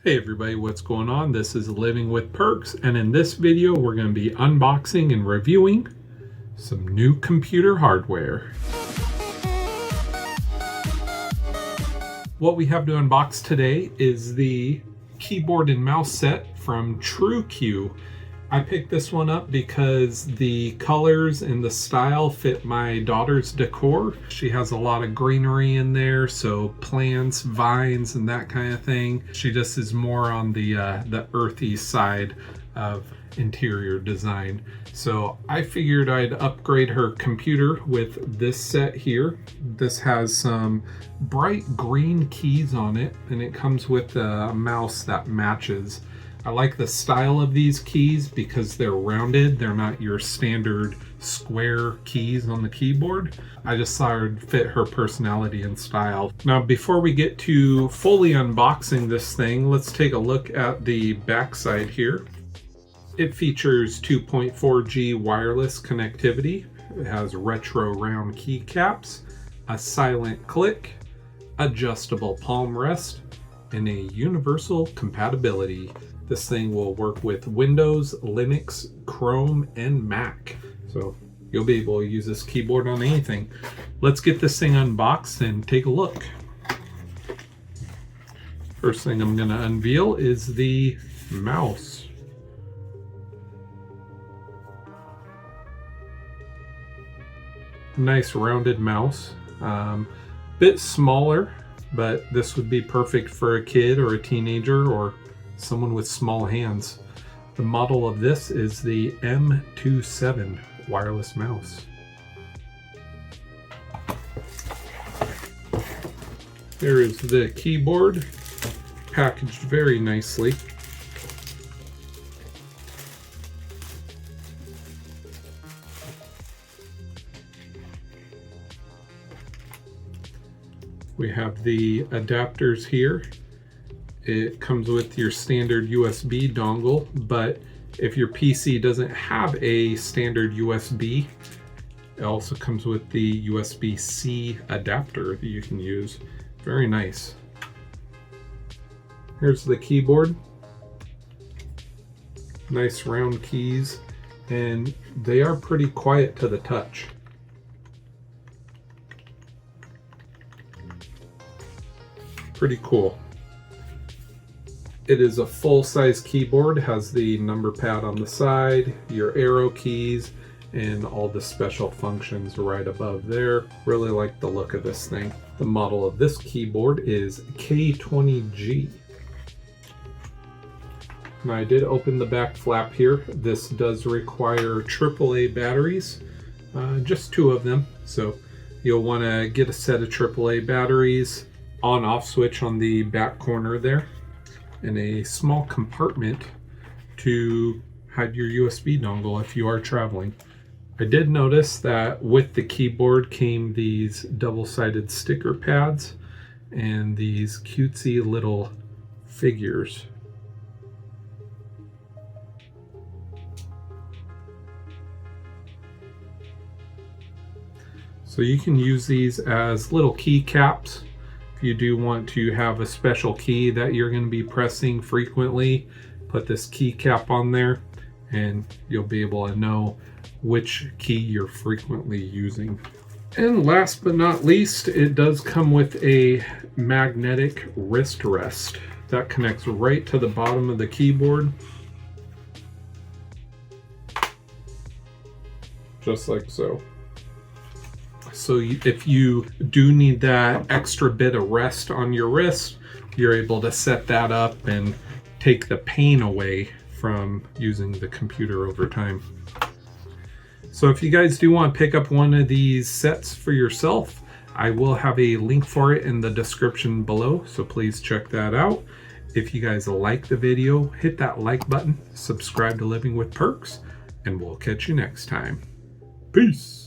Hey everybody, what's going on? This is Living with Perks, and in this video we're going to be unboxing and reviewing some new computer hardware. What we have to unbox today is the keyboard and mouse set from Trueque. I picked this one up because the colors and the style fit my daughter's decor. She has a lot of greenery in there, so plants, vines, and that kind of thing. She just is more on the earthy side of interior design. So I figured I'd upgrade her computer with this set here. This has some bright green keys on it, and it comes with a mouse that matches. I like the style of these keys because they're rounded. They're not your standard square keys on the keyboard. I just thought it would fit her personality and style. Now, before we get to fully unboxing this thing, let's take a look at the back side here. It features 2.4G wireless connectivity. It has retro round keycaps, a silent click, adjustable palm rest, and a universal compatibility. This thing will work with Windows, Linux, Chrome, and Mac. So you'll be able to use this keyboard on anything. Let's get this thing unboxed and take a look. First thing I'm going to unveil is the mouse. Nice rounded mouse. Bit smaller, but this would be perfect for a kid or a teenager or someone with small hands. The model of this is the M27 wireless mouse. There is the keyboard, packaged very nicely. We have the adapters here. It comes with your standard USB dongle, but if your PC doesn't have a standard USB, it also comes with the USB-C adapter that you can use. Very nice. Here's the keyboard. Nice round keys, and they are pretty quiet to the touch. Pretty cool. It is a full-size keyboard, has the number pad on the side, your arrow keys, and all the special functions right above there. Really like the look of this thing. The model of this keyboard is K20G. Now, I did open the back flap here. This does require AAA batteries, just 2 of them. So you'll want to get a set of AAA batteries, on-off switch on the back corner there, and a small compartment to hide your USB dongle if you are traveling. I did notice that with the keyboard came these double-sided sticker pads and these cutesy little figures. So you can use these as little keycaps. You do want to have a special key that you're going to be pressing frequently, put this keycap on there and you'll be able to know which key you're frequently using. And last but not least, it does come with a magnetic wrist rest that connects right to the bottom of the keyboard, just like so. So if you do need that extra bit of rest on your wrist, you're able to set that up and take the pain away from using the computer over time. So if you guys do want to pick up one of these sets for yourself, I will have a link for it in the description below, so please check that out. If you guys like the video, hit that like button, subscribe to Living with Perks, and we'll catch you next time. Peace!